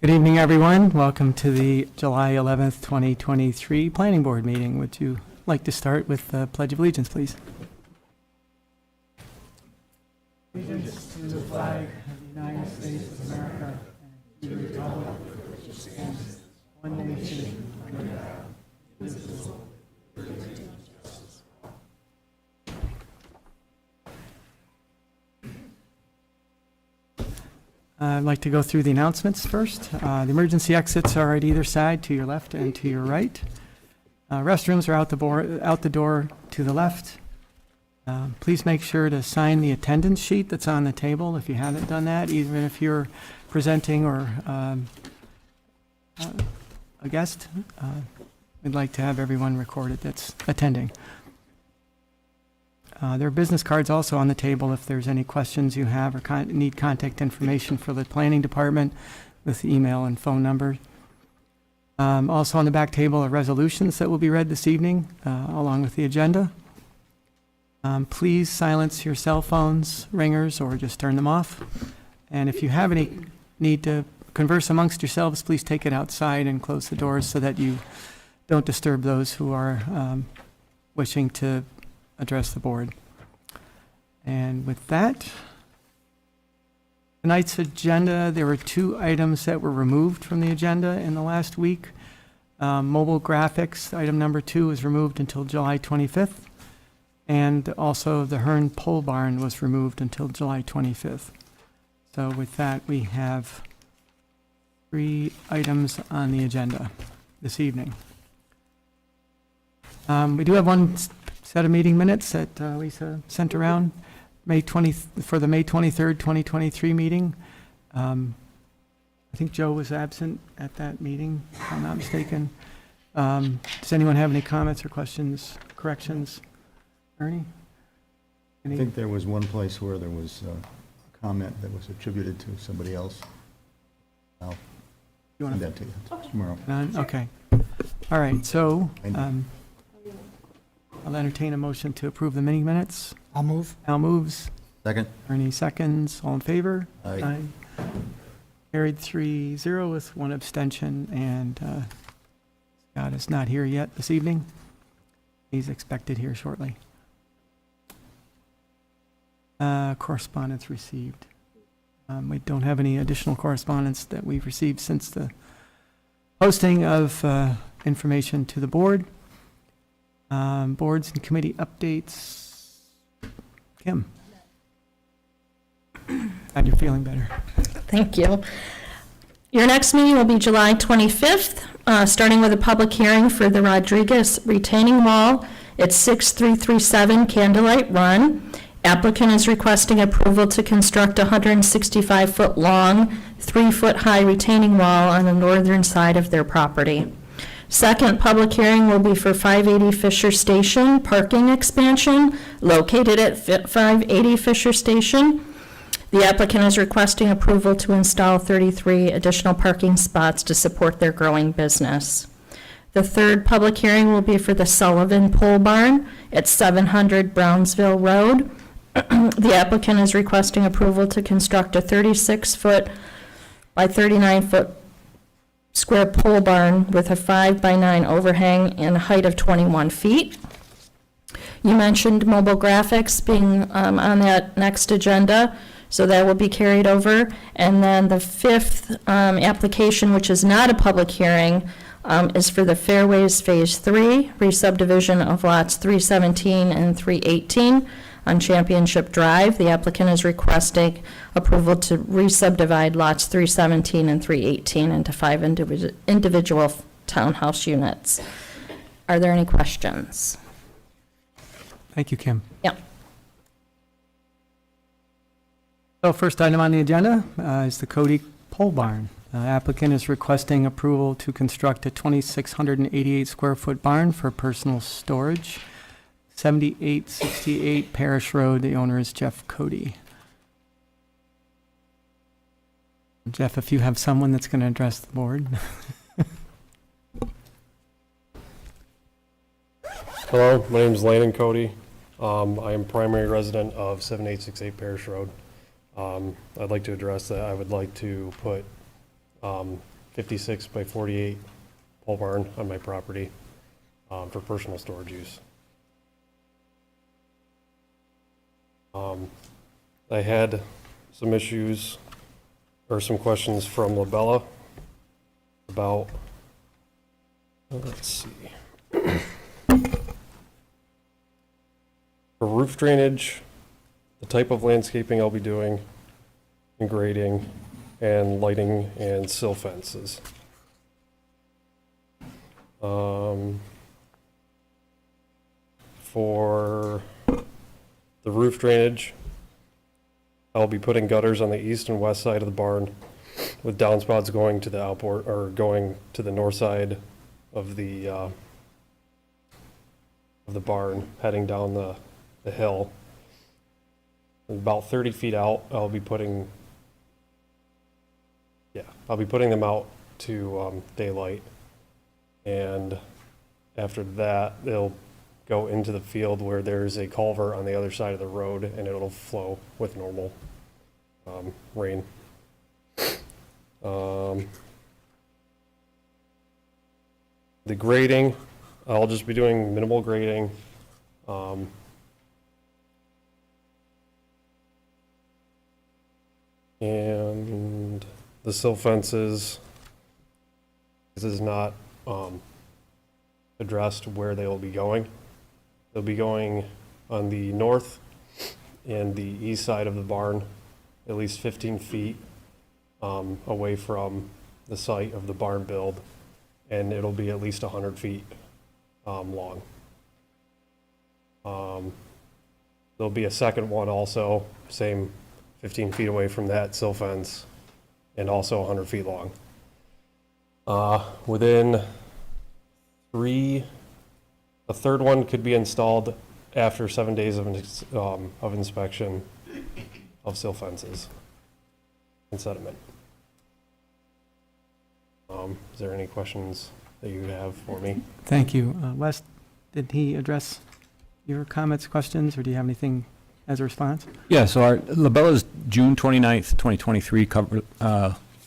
Good evening, everyone. Welcome to the July 11th, 2023 Planning Board meeting. Would you like to start with the Pledge of Allegiance, please? Allegiance to the flag of the United States of America and to the republic which stands one nation under God, indivisible, with liberty and justice for all. I'd like to go through the announcements first. The emergency exits are at either side, to your left and to your right. Restrooms are out the door to the left. Please make sure to sign the attendance sheet that's on the table if you haven't done that, even if you're presenting or a guest. We'd like to have everyone recorded that's attending. There are business cards also on the table if there's any questions you have or need contact information for the planning department with email and phone number. Also on the back table are resolutions that will be read this evening along with the agenda. Please silence your cell phones, ringers, or just turn them off. And if you have any need to converse amongst yourselves, please take it outside and close the doors so that you don't disturb those who are wishing to address the board. And with that, tonight's agenda, there were 2 items that were removed from the agenda in the last week. Mobile graphics, item number 2, was removed until July 25th. And also the Hearn Pole Barn was removed until July 25th. So with that, we have 3 items on the agenda this evening. We do have one set of meeting minutes that Lisa sent around for the May 23rd, 2023 meeting. I think Joe was absent at that meeting, if I'm not mistaken. Does anyone have any comments or questions, corrections? Ernie? I think there was one place where there was a comment that was attributed to somebody else. I'll send that to you tomorrow. None? Okay. All right, so I'll entertain a motion to approve the meeting minutes. I'll move. Al moves. Second? Ernie seconds. All in favor? Aye. Carried 3-0 with 1 abstention, and Scott is not here yet this evening. He's expected here shortly. Correspondence received. We don't have any additional correspondence that we've received since the posting of information to the board. Boards and committee updates. Kim. Glad you're feeling better. Thank you. Your next meeting will be July 25th, starting with a public hearing for the Rodriguez retaining wall at 6337 Candlelight Run. Applicant is requesting approval to construct a 165-foot long, 3-foot-high retaining wall on the northern side of their property. Second public hearing will be for 580 Fisher Station parking expansion located at 580 Fisher Station. The applicant is requesting approval to install 33 additional parking spots to support their growing business. The third public hearing will be for the Sullivan Pole Barn at 700 Brownsville Road. The applicant is requesting approval to construct a 36-foot by 39-foot square pole barn with a 5-by-9 overhang and a height of 21 feet. You mentioned mobile graphics being on that next agenda, so that will be carried over. And then the fifth application, which is not a public hearing, is for the Fairways Phase 3, re-subdivision of lots 317 and 318 on Championship Drive. The applicant is requesting approval to re-subdivide lots 317 and 318 into 5 individual townhouse units. Are there any questions? Thank you, Kim. Yeah. So first item on the agenda is the Cody Pole Barn. Applicant is requesting approval to construct a 2,688 square foot barn for personal storage. 7868 Parish Road. The owner is Jeff Cody. Jeff, if you have someone that's going to address the board. Hello, my name is Landon Cody. I am primary resident of 7868 Parish Road. I'd like to address that. I would like to put 56 by 48 pole barn on my property for personal storage use. I had some issues or some questions from Labella about, let's see. For roof drainage, the type of landscaping I'll be doing, and grading, and lighting and sill fences. For the roof drainage, I'll be putting gutters on the east and west side of the barn with downspouts going to the outboard, or going to the north side of the barn, heading down the hill. About 30 feet out, I'll be putting them out to daylight. And after that, they'll go into the field where there's a culvert on the other side of the road, and it'll flow with normal rain. The grading, I'll just be doing minimal grading. And the sill fences, this is not addressed where they will be going. They'll be going on the north and the east side of the barn, at least 15 feet away from the site of the barn build, and it'll be at least 100 feet long. There'll be a second one also, same 15 feet away from that sill fence, and also 100 feet long. Within a third one could be installed after 7 days of inspection of sill fences and sediment. Is there any questions that you have for me? Thank you. Wes, did he address your comments, questions, or do you have anything as a response? Yeah, so our Labella's June 29th, 2023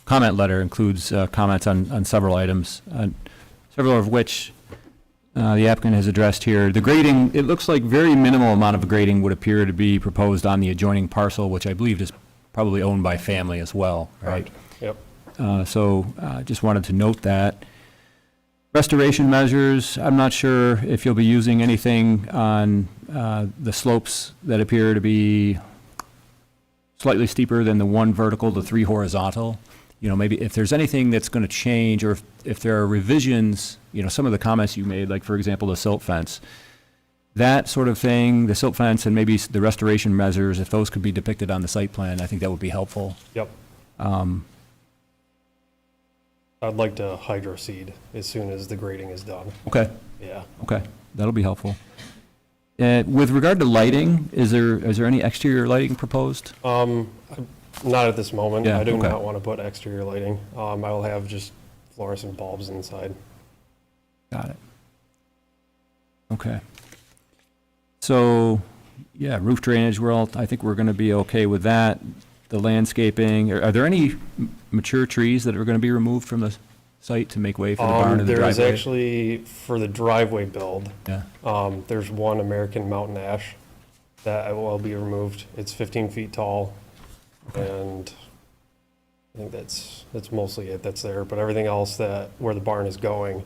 comment letter includes comments on several items, several of which the applicant has addressed here. The grading, it looks like very minimal amount of grading would appear to be proposed on the adjoining parcel, which I believe is probably owned by family as well, right? Yep. So just wanted to note that. Restoration measures, I'm not sure if you'll be using anything on the slopes that appear to be slightly steeper than the one vertical, the three horizontal. You know, maybe if there's anything that's going to change, or if there are revisions, you know, some of the comments you made, like for example, the silt fence, that sort of thing, the silt fence and maybe the restoration measures, if those could be depicted on the site plan, I think that would be helpful. Yep. I'd like to hydro seed as soon as the grading is done. Okay. Yeah. Okay, that'll be helpful. With regard to lighting, is there any exterior lighting proposed? Not at this moment. Yeah, I do okay. not want to put exterior lighting. I will have just fluorescent bulbs inside. Got it. Okay. So, yeah, roof drainage, I think we're going to be okay with that. The landscaping, are there any mature trees that are going to be removed from the site to make way for the barn and the There is driveway? actually, for the driveway build, Yeah, there's one American mountain ash that will be removed. It's 15 feet tall, and I think that's mostly it that's there. But everything else where the barn is going,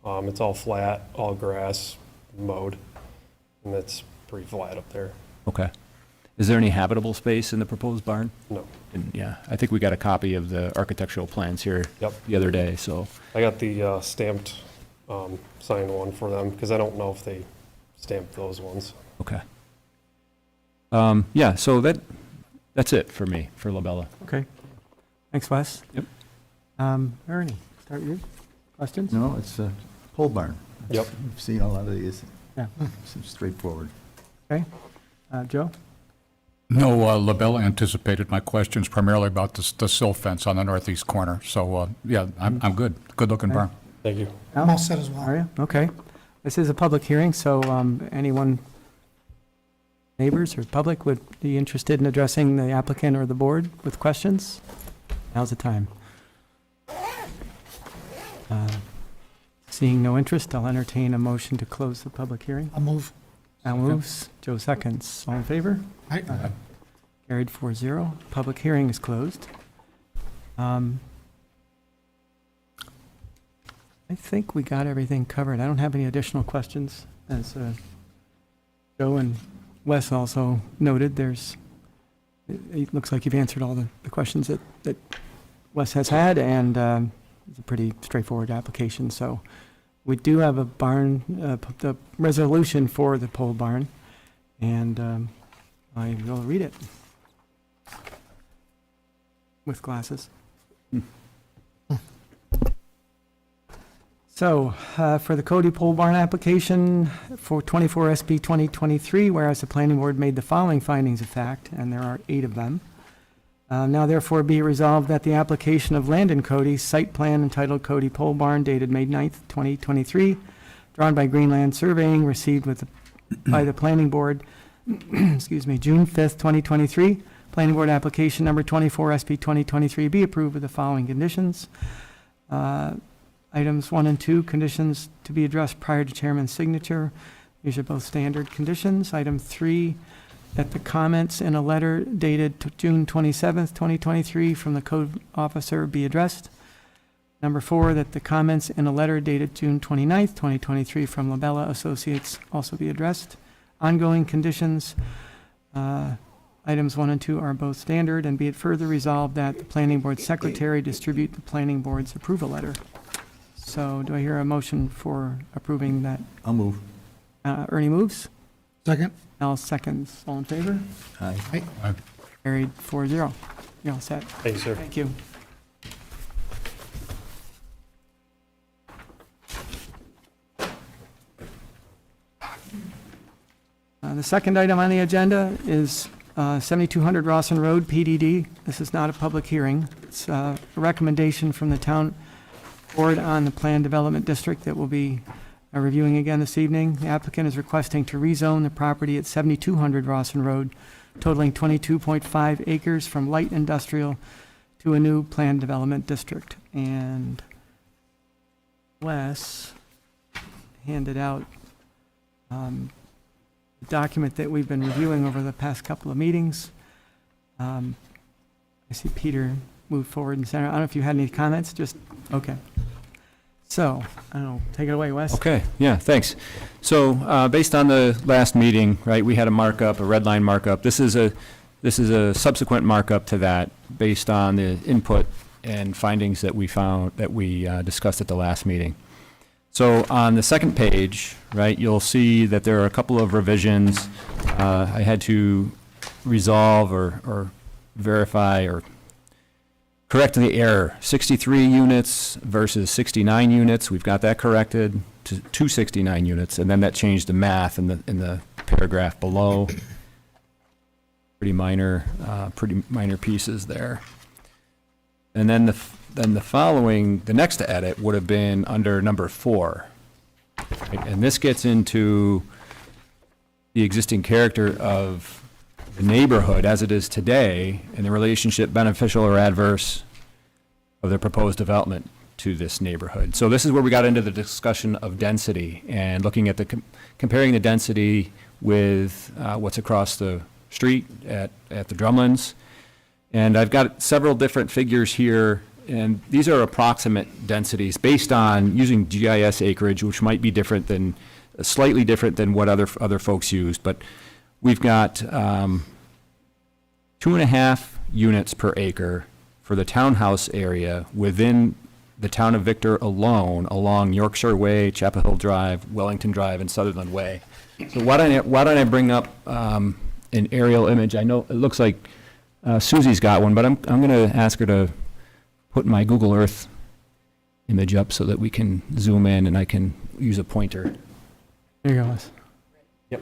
it's all flat, all grass, mowed, and that's pretty flat up there. okay. Is there any habitable space in the proposed barn? No. And, yeah, I think we got a copy of the architectural plans here Yep. the other day, so, I got the stamped, signed one for them, because I don't know if they stamped those ones. okay. Yeah, so that, That's it for me, for Labella. Okay. Thanks, Wes. Yep. Ernie, start you. Questions? No, it's a pole barn. Yep. I've seen a lot of these. Yeah. Seems straightforward. Okay. Joe? No, LaBella anticipated my questions primarily about the sill fence on the northeast corner. So, yeah, I'm good. Good-looking barn. Thank you. I'm all set as well. Are you? Okay. This is a public hearing, so anyone, neighbors or public, would be interested in addressing the applicant or the board with questions? Now's the time. Seeing no interest, I'll entertain a motion to close the public hearing. I'll move. Al moves, Joe seconds. All in favor? Aye. Carried 4-0. Public hearing is closed. I think we got everything covered. I don't have any additional questions. As Joe and Wes also noted, it looks like you've answered all the questions that Wes has had, and it's a pretty straightforward application. So we do have a barn, the resolution for the pole barn, and I will read it with glasses. So, for the Cody Pole Barn application for 24 SB 2023, whereas the planning board made the following findings of fact, and there are 8 of them. Now therefore be it resolved that the application of Landon Cody, site plan entitled Cody Pole Barn dated May 9th, 2023, drawn by Greenland Surveying, received by the planning board, excuse me, June 5th, 2023. Planning board application number 24 SB 2023 be approved with the following conditions. Items 1 and 2, conditions to be addressed prior to chairman's signature. These are both standard conditions. Item 3, that the comments in a letter dated June 27th, 2023 from the code officer be addressed. Number 4, that the comments in a letter dated June 29th, 2023 from Labella Associates also be addressed. Ongoing conditions, items 1 and 2 are both standard, and be it further resolved that the planning board secretary distribute the planning board's approval letter. So do I hear a motion for approving that? I'll move. Ernie moves. Second. Al seconds. All in favor? Aye. Carried 4-0. You're all set. Thank you, sir. Thank you. The second item on the agenda is 7200 Rawson Road, PDD. This is not a public hearing. It's a recommendation from the town board on the planned development district that we'll be reviewing again this evening. The applicant is requesting to rezone the property at 7200 Rawson Road, totaling 22.5 acres from light industrial to a new planned development district. And Wes handed out the document that we've been reviewing over the past couple of meetings. I see Peter move forward and center. I don't know if you had any comments, just, okay. So, I don't know, take it away, Wes. Okay, yeah, thanks. So, based on the last meeting, right, we had a markup, a red line markup. This is a subsequent markup to that based on the input and findings that we found, that we discussed at the last meeting. So on the second page, right, you'll see that there are a couple of revisions. I had to resolve or verify or correct the error. 63 units versus 69 units. We've got that corrected to 269 units, and then that changed the math in the paragraph below. Pretty minor pieces there. And then the next edit would have been under number 4. Right? And this gets into the existing character of the neighborhood as it is today and the relationship, beneficial or adverse, of the proposed development to this neighborhood. So this is where we got into the discussion of density and looking at comparing the density with what's across the street at the Drumlins. And I've got several different figures here, and these are approximate densities based on using GIS acreage, which might be different than, slightly different than what other folks used. But we've got 2.5 units per acre for the townhouse area within the town of Victor alone, along Yorkshire Way, Chapel Hill Drive, Wellington Drive, and Sutherland Way. So why don't I bring up an aerial image? I know it looks like Susie's got one, but I'm going to ask her to put my Google Earth image up so that we can zoom in and I can use a pointer. There you go, Wes. Yep.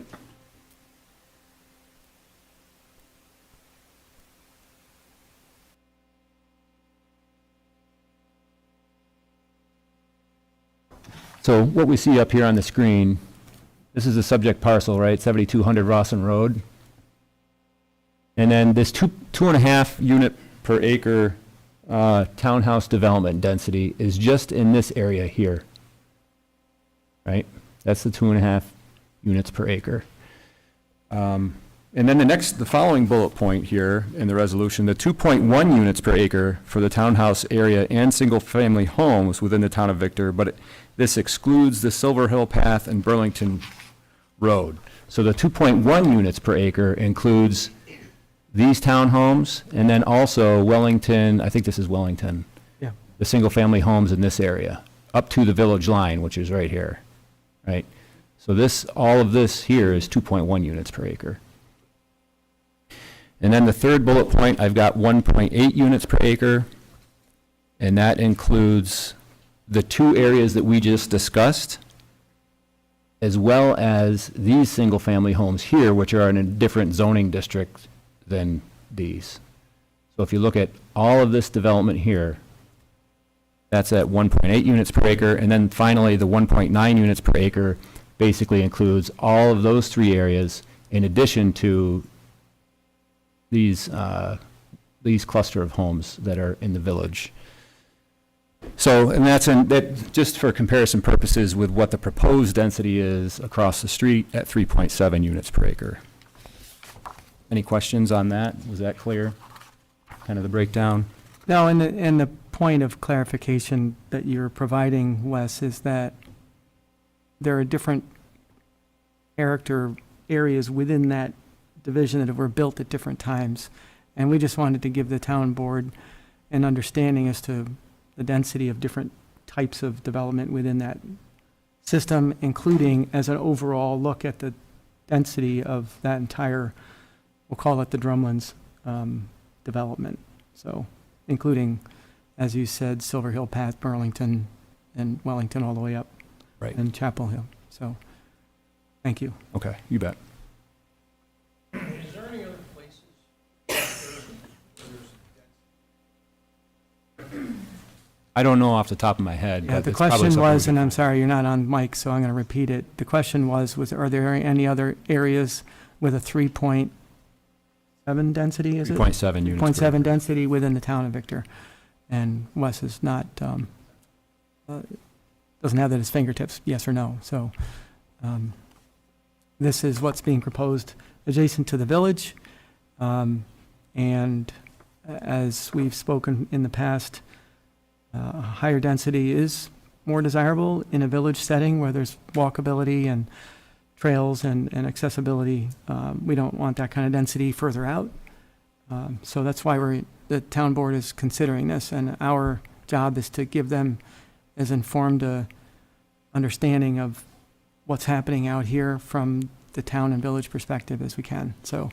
So what we see up here on the screen, this is the subject parcel, right? 7200 Rawson Road. And then this 2.5 unit per acre townhouse development density is just in this area here, right? That's the 2.5 units per acre. And then the following bullet point here in the resolution, the 2.1 units per acre for the townhouse area and single-family homes within the town of Victor, but this excludes the Silver Hill Path and Burlington Road. So the 2.1 units per acre includes these townhomes, and then also Wellington, I think this is Wellington. Yeah. The single-family homes in this area, up to the village line, which is right here, right? So all of this here is 2.1 units per acre. And then the third bullet point, I've got 1.8 units per acre, and that includes the two areas that we just discussed, as well as these single-family homes here, which are in a different zoning district than these. So if you look at all of this development here, that's at 1.8 units per acre, and then finally the 1.9 units per acre basically includes all of those three areas in addition to these cluster of homes that are in the village. So, and that just for comparison purposes with what the proposed density is across the street at 3.7 units per acre. Any questions on that? Was that clear? Kind of the breakdown? No, and the point of clarification that you're providing, Wes, is that there are different character areas within that division that were built at different times. And we just wanted to give the town board an understanding as to the density of different types of development within that system, including as an overall look at the density of that entire, we'll call it the Drumlins development. So including, as you said, Silver Hill Path, Burlington, and Wellington all the way up. Right. And Chapel Hill. So, thank you. Okay, you bet. Is there any other places? I don't know off the top of my head. Yeah, but the it's probably question something we was, could- and I'm sorry, you're not on mic, so I'm going to repeat it. The question was, are there any other areas with a 3.7 density, is it? 3.7 units. per 0.7 density within the town of Victor. And Wes is not, doesn't have that at his fingertips, yes or no. So this is what's being proposed adjacent to the village. And as we've spoken in the past, higher density is more desirable in a village setting where there's walkability and trails and accessibility. We don't want that kind of density further out. So that's why the town board is considering this, and our job is to give them as informed a understanding of what's happening out here from the town and village perspective as we can. So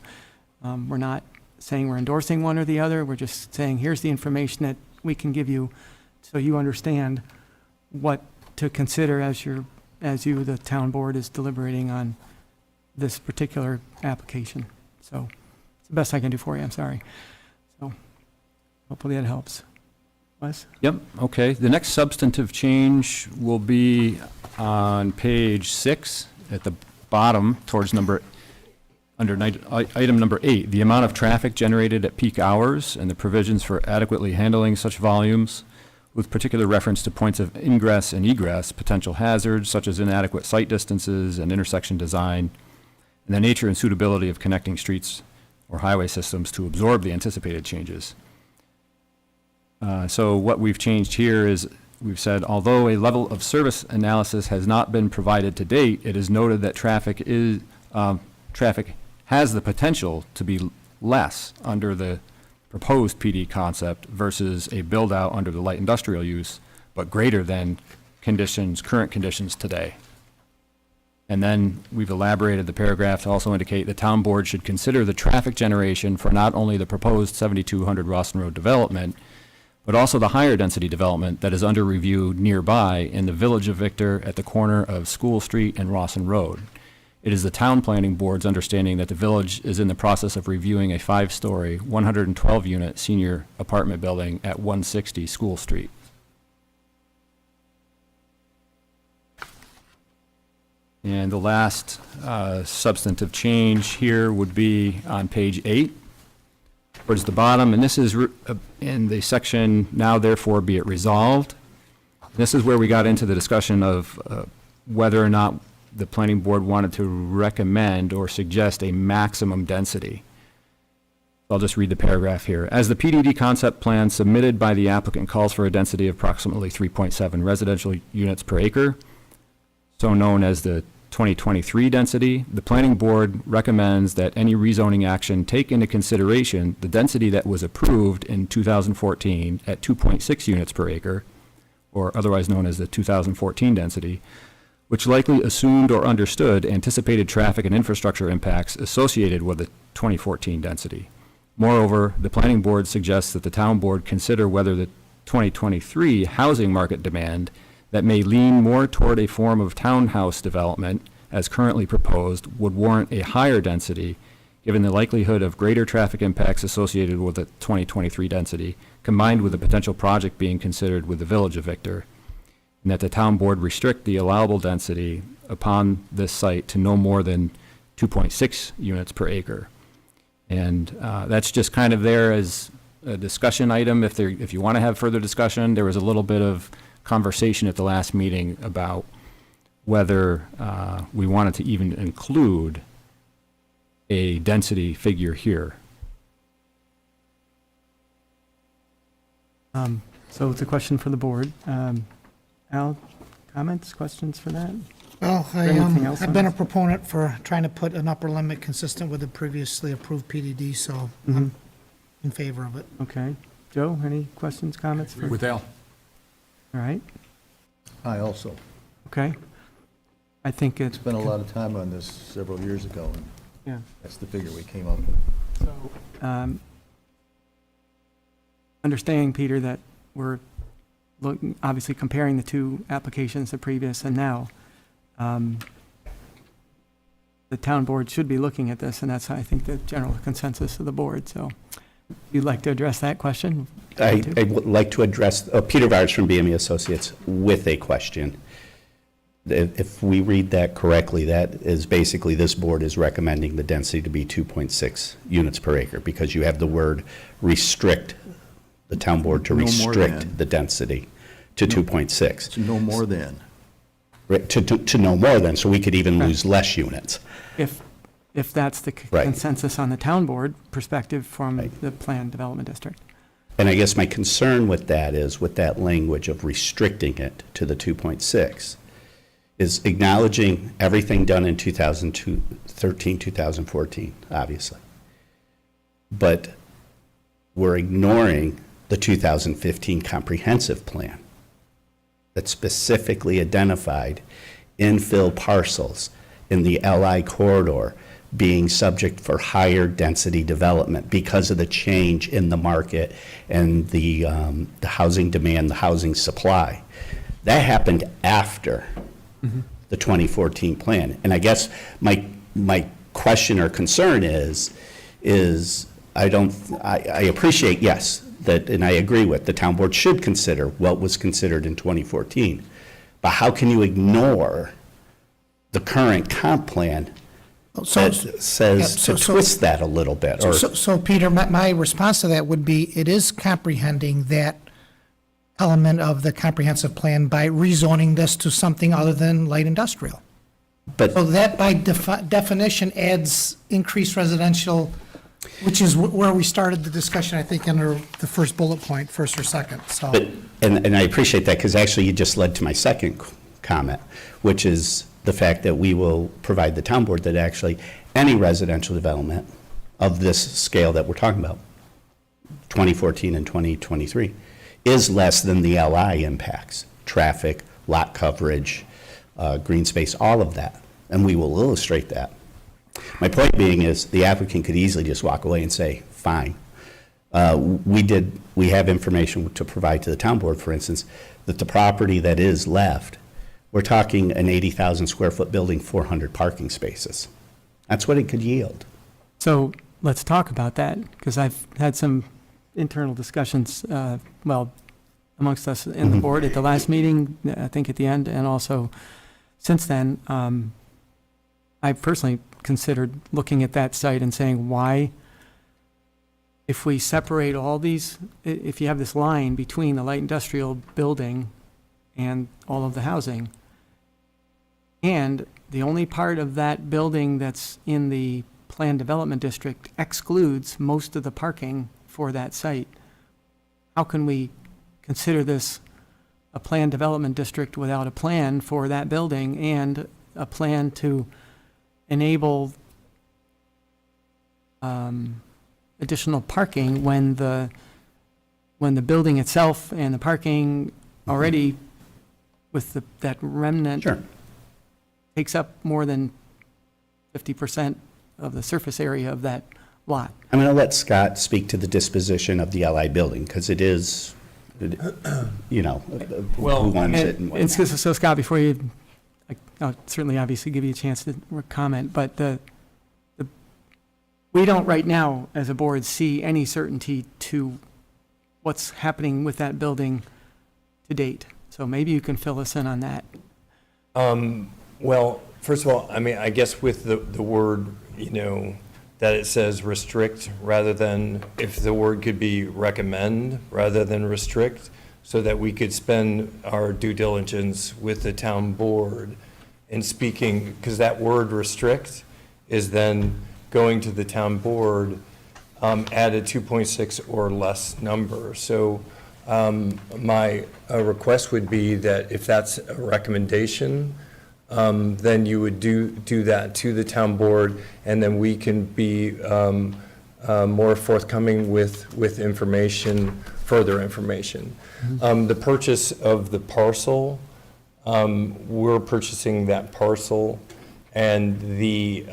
we're not saying we're endorsing one or the other. We're just saying, here's the information that we can give you so you understand what to consider as the town board, is deliberating on this particular application. So it's the best I can do for you, I'm sorry. So hopefully that helps. Wes? Yep, okay. The next substantive change will be on page 6 at the bottom towards item number 8, the amount of traffic generated at peak hours and the provisions for adequately handling such volumes, with particular reference to points of ingress and egress, potential hazards such as inadequate sight distances and intersection design, and the nature and suitability of connecting streets or highway systems to absorb the anticipated changes. So what we've changed here is, we've said, although a level of service analysis has not been provided to date, it is noted that traffic has the potential to be less under the proposed PD concept versus a build-out under the light industrial use, but greater than current conditions today. And then we've elaborated the paragraph to also indicate the town board should consider the traffic generation for not only the proposed 7200 Rawson Road development, but also the higher density development that is under review nearby in the Village of Victor at the corner of School Street and Rawson Road. It is the town planning board's understanding that the village is in the process of reviewing a 5-story, 112-unit senior apartment building at 160 School Street. And the last substantive change here would be on page 8, towards the bottom, and this is in the section, "Now therefore be it resolved." This is where we got into the discussion of whether or not the planning board wanted to recommend or suggest a maximum density. I'll just read the paragraph here. As the PDD concept plan submitted by the applicant calls for a density of approximately 3.7 residential units per acre, so known as the 2023 density, the planning board recommends that any rezoning action take into consideration the density that was approved in 2014 at 2.6 units per acre, or otherwise known as the 2014 density, which likely assumed or understood anticipated traffic and infrastructure impacts associated with the 2014 density. Moreover, the planning board suggests that the town board consider whether the 2023 housing market demand that may lean more toward a form of townhouse development, as currently proposed, would warrant a higher density, given the likelihood of greater traffic impacts associated with the 2023 density, combined with the potential project being considered with the Village of Victor, and that the town board restrict the allowable density upon this site to no more than 2.6 units per acre. And that's just kind of there as a discussion item. If you want to have further discussion, there was a little bit of conversation at the last meeting about whether we wanted to even include a density figure here. So it's a question for the board. Al, comments, questions for that? Well, Anything else on I've been a this? proponent for trying to put an upper limit consistent with the previously approved PDD, so I'm in favor of it. Okay. Joe, any questions, comments? Agree with Al. All right, I also okay. I think it's. spent a lot of time on this several years ago, and Yeah. that's the figure we came up with. So, understanding, Peter, that we're obviously comparing the two applications, the previous and now, the town board should be looking at this, and that's, I think, the general consensus of the board. So you'd like to address that question? I would like to address, Peter Vars from BME Associates, with a question. If we read that correctly, that is basically this board is recommending the density to be 2.6 units per acre, because you have the word restrict, the town board to No more than. restrict the density to 2.6. It's no more than. Right, to no more than, so we could even lose less units. If that's the Right. consensus on the town board perspective from Right. the planned development district. And I guess my concern with that is, with that language of restricting it to the 2.6, is acknowledging everything done in 2013, 2014, obviously. But we're ignoring the 2015 comprehensive plan that specifically identified infill parcels in the LI corridor being subject for higher density development because of the change in the market and the housing demand, the housing supply. That happened after the 2014 plan. And I guess my question or concern is I appreciate, yes, that, and I agree with, the town board should consider what was considered in 2014. But how can you ignore the current comp plan So, that says to twist that a little bit? Or so Peter, my response to that would be, it is comprehending that element of the comprehensive plan by rezoning this to something other than light industrial. But So that by definition adds increased residential, which is where we started the discussion, I think, under the first bullet point, first or second, so. But, and I appreciate that, because actually you just led to my second comment, which is the fact that we will provide the town board that actually any residential development of this scale that we're talking about, 2014 and 2023, is less than the LI impacts, traffic, lot coverage, green space, all of that. and we will illustrate that. My point being is the applicant could easily just walk away and say, fine. We have information to provide to the town board, for instance, that the property that is left, we're talking an 80,000 square foot building, 400 parking spaces. That's what it could yield. So let's talk about that, because I've had some internal discussions, well, amongst us in the board at the last meeting, I think at the end, and also since then. I personally considered looking at that site and saying, why, if we separate all these, if you have this line between the light industrial building and all of the housing, and the only part of that building that's in the planned development district excludes most of the parking for that site, how can we consider this a planned development district without a plan for that building and a plan to enable additional parking when the building itself and the parking already with that remnant Sure. takes up more than 50% of the surface area of that lot. I'm going to let Scott speak to the disposition of the LI building, because it is, you know, who owns it and And whatnot. so Scott, before you, I'll certainly obviously give you a chance to comment, but we don't right now, as a board, see any certainty to what's happening with that building to date. So maybe you can fill us in on that. Well, first of all, I mean, I guess with the word, you know, that it says restrict rather than, if the word could be recommend rather than restrict, so that we could spend our due diligence with the town board in speaking, because that word restrict is then going to the town board at a 2.6 or less number. So my request would be that if that's a recommendation, then you would do that to the town board, and then we can be more forthcoming with information, further information. The purchase of the parcel, we're purchasing that parcel, and the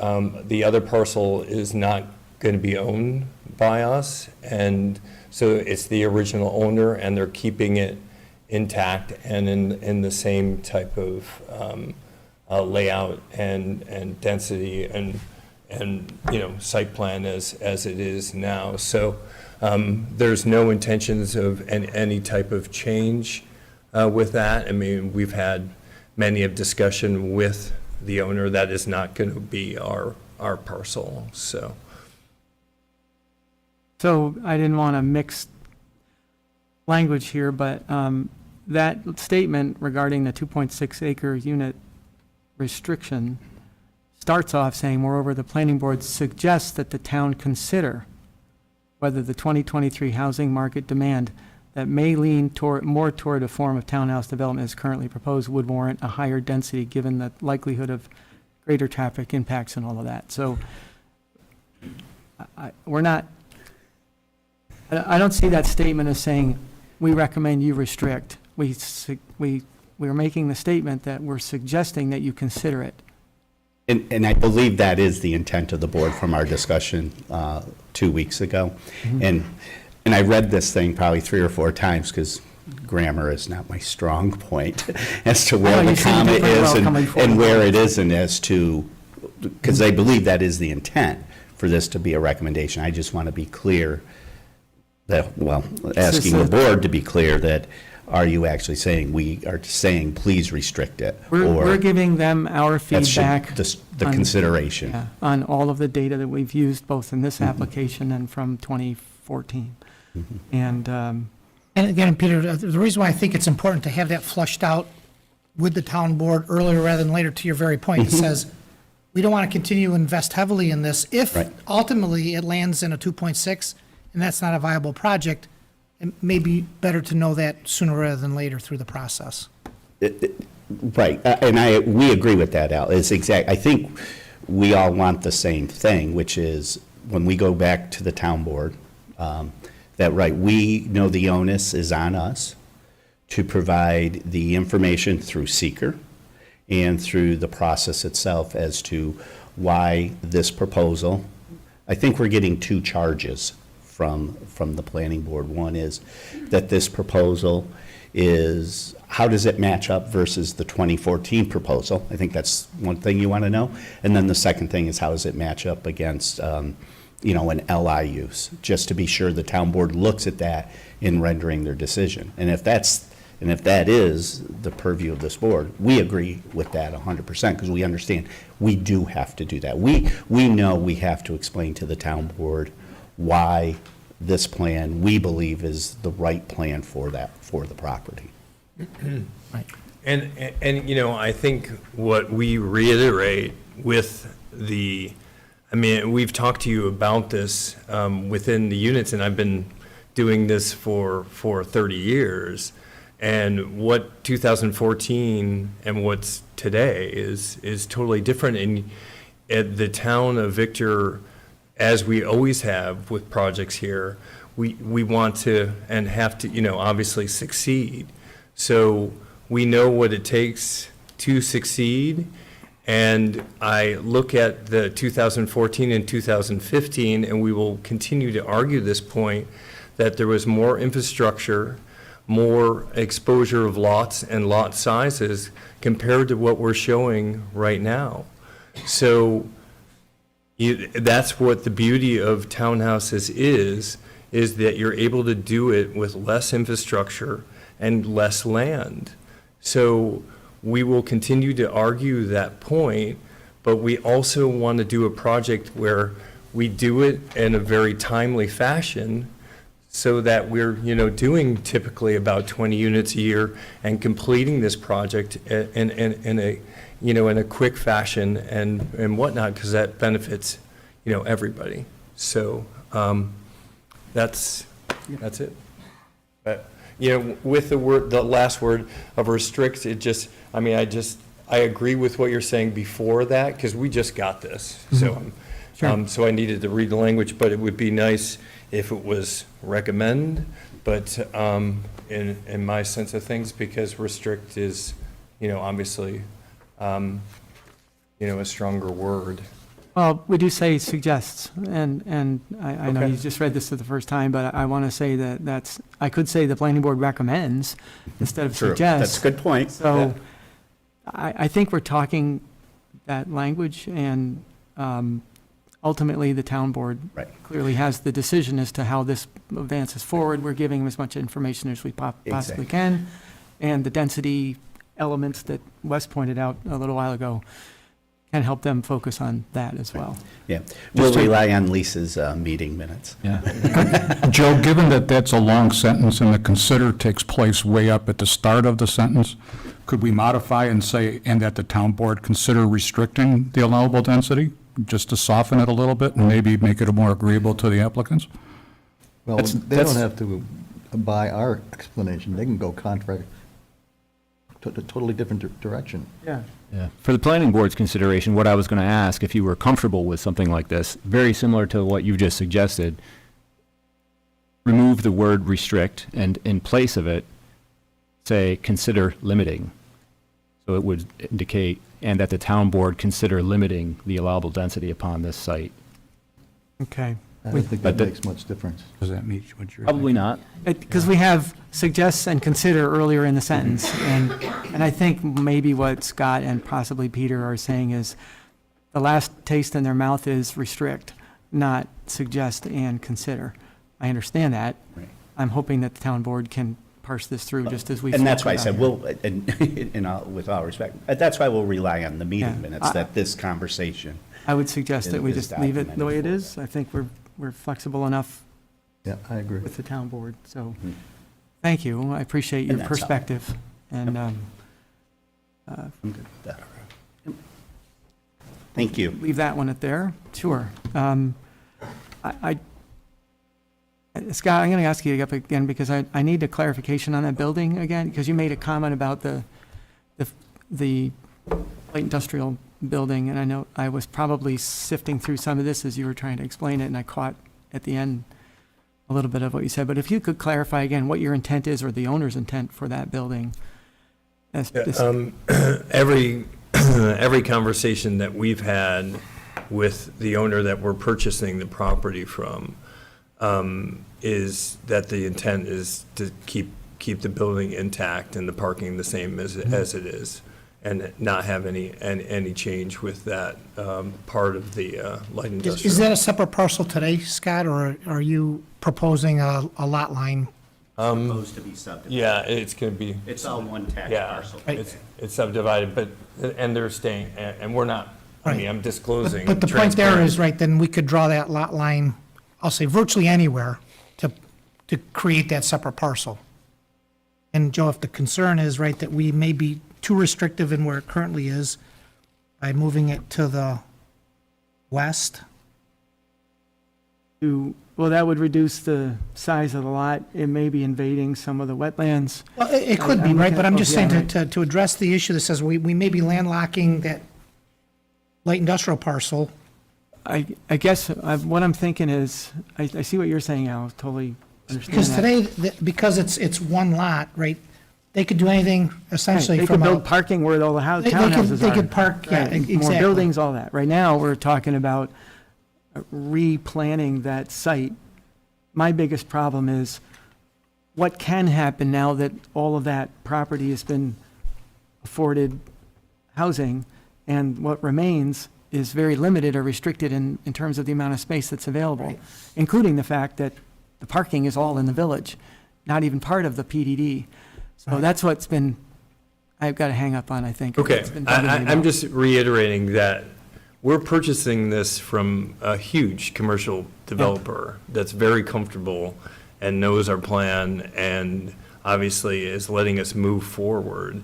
other parcel is not going to be owned by us, and so it's the original owner, and they're keeping it intact and in the same type of layout and density and you know, site plan as it is now. So there's no intentions of any type of change with that. I mean, we've had many of discussion with the owner. That is not going to be our parcel, so. So I didn't want to mix language here, but that statement regarding the 2.6 acre unit restriction starts off saying, moreover, the planning board suggests that the town consider whether the 2023 housing market demand that may lean more toward a form of townhouse development as currently proposed would warrant a higher density given the likelihood of greater traffic impacts and all of that. So I don't see that statement as saying, we recommend you restrict. We're making the statement that we're suggesting that you consider it. And I believe that is the intent of the board from our discussion 2 weeks ago. And I read this thing probably 3 or 4 times, because grammar is not my strong point as to where Oh, the you seem to comma do pretty well is coming forward. and where it isn't, as to, because I believe that is the intent for this to be a recommendation. I just want to be clear that, well, asking the board to be clear that, are you actually saying, we are saying, please restrict it? We're giving them our That's feedback. the on- consideration. Yeah, on all of the data that we've used, both in this application and from 2014. And, And again, Peter, the reason why I think it's important to have that flushed out with the town board earlier rather than later, to your very point, it says, we don't want to continue to invest heavily in this. If Right. ultimately it lands in a 2.6 and that's not a viable project, it may be better to know that sooner rather than later through the process. Right, and we agree with that, Al. I think we all want the same thing, which is, when we go back to the town board, that, right, we know the onus is on us to provide the information through seeker and through the process itself as to why this proposal, I think we're getting two charges from the planning board. One is that this proposal is, how does it match up versus the 2014 proposal? I think that's one thing you want to know. And then the second thing is, how does it match up against, an LI use? Just to be sure the town board looks at that in rendering their decision. And if that is the purview of this board, we agree with that 100%, because we understand we do have to do that. We know we have to explain to the town board why this plan, we believe, is the right plan for the property. And, I think what we reiterate with we've talked to you about this within the units, and I've been doing this for 30 years. And what 2014 and what's today is totally different. And at the town of Victor, as we always have with projects here, we want to and have to, obviously succeed. So we know what it takes to succeed. And I look at the 2014 and 2015, and we will continue to argue this point, that there was more infrastructure, more exposure of lots and lot sizes compared to what we're showing right now. So that's what the beauty of townhouses is that you're able to do it with less infrastructure and less land. So we will continue to argue that point, but we also want to do a project where we do it in a very timely fashion, so that we're, doing typically about 20 units a year and completing this project in a quick fashion and whatnot, because that benefits, everybody. So that's it. But, with the last word of restrict, I agree with what you're saying before that, because we just got this. Sure. So I needed to read the language, but it would be nice if it was recommend, but in my sense of things, because restrict is, obviously, a stronger word. Well, we do say suggests, and I know Okay. you just read this for the first time, but I want to say I could say the planning board recommends instead of True. suggests. That's a good point. So I think we're talking that language, and ultimately, the town board Right. clearly has the decision as to how this advances forward. We're giving them as much information as we possibly Exactly. can, and the density elements that Wes pointed out a little while ago can help them focus on that as well. Yeah, we'll rely on Lisa's meeting minutes. Yeah. Joe, given that that's a long sentence and the consider takes place way up at the start of the sentence, could we modify and say, and that the town board consider restricting the allowable density, just to soften it a little bit and maybe make it more agreeable to the applicants? Well, they don't have to buy our explanation. They can go contrary, totally different direction. Yeah. Yeah. For the planning board's consideration, what I was going to ask, if you were comfortable with something like this, very similar to what you just suggested, remove the word restrict and in place of it, say, consider limiting. So it would indicate, and that the town board consider limiting the allowable density upon this site. Okay. I don't think But that the- makes much difference. Does that meet what you're Probably not. Because we have suggests and consider earlier in the sentence, and I think maybe what Scott and possibly Peter are saying is the last taste in their mouth is restrict, not suggest and consider. I understand that. Right. I'm hoping that the town board can parse this through just as we've. And that's why I spoken said, about we'll, with all respect, that's why we'll rely on the Yeah. meeting minutes, that this conversation. here. I would suggest that we is just leave it the way it documented is. I think we're flexible enough Yeah, I agree. with the town board, so, Mhm. thank you. I appreciate your And that's all. perspective, and, I'm good with that. Yep. Thank you. leave that one at there. Sure. Scott, I'm going to ask you up again because I need a clarification on that building again, because you made a comment about the light industrial building, and I know I was probably sifting through some of this as you were trying to explain it, and I caught at the end a little bit of what you said. But if you could clarify again what your intent is, or the owner's intent for that building, Every, every conversation that we've had with the owner that we're purchasing the property from, is that the intent is to keep the building intact and the parking the same as it is, and not have any change with that, part of the, light industrial. Is that a separate parcel today, Scott, or are you proposing a lot line? Supposed to be subdivided. Yeah, it's gonna be. It's all one tax Yeah, parcel. it's subdivided, but, and they're staying, and we're not, I mean, I'm disclosing. But the point there is, transparent. right, then we could draw that lot line, I'll say virtually anywhere, to create that separate parcel. And Joe, if the concern is, right, that we may be too restrictive in where it currently is by moving it to the west, Well, that would reduce the size of the lot. It may be invading some of the wetlands. well, it could be, I'm right, looking but at- I'm just oh, saying yeah, to address the issue that says we may be landlocking that light industrial parcel. I guess what I'm thinking is, I see what you're saying, Al, totally understand Because that. today, because it's one lot, right, they could do anything essentially They from could a. build parking where all the They could- townhouses are. they could park, yeah, Right, More exactly. buildings, all that. Right now, we're talking about replanning that site. My biggest problem is what can happen now that all of that property has been afforded housing, and what remains is very limited or restricted in terms of the amount of space that's available, including the fact that the parking is all in the village, not even part of the PDD. So that's what's been, I've got a hang up on, I think. Okay, It's been bugging me I'm about. just reiterating that we're purchasing this from a huge commercial developer that's very comfortable and knows our plan, and obviously is letting us move forward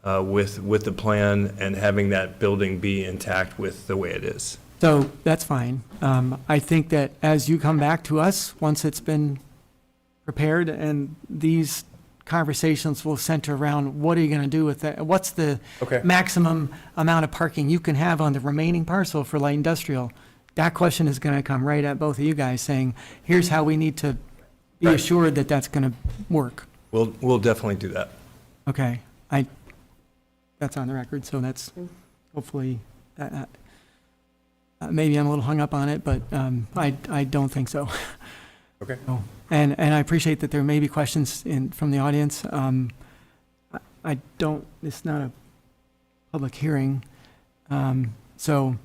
with the plan and having that building be intact with the way it is. So that's fine. I think that as you come back to us, once it's been prepared, and these conversations will center around what are you going to do with that? What's the Okay. maximum amount of parking you can have on the remaining parcel for light industrial? That question is going to come right at both of you guys, saying, here's how we need to be Right. assured that that's going to work. We'll definitely do that. Okay, that's on the record, so that's hopefully, maybe I'm a little hung up on it, but I don't think so. Okay. So, and I appreciate that there may be questions from the audience. I don't, it's not a public hearing, so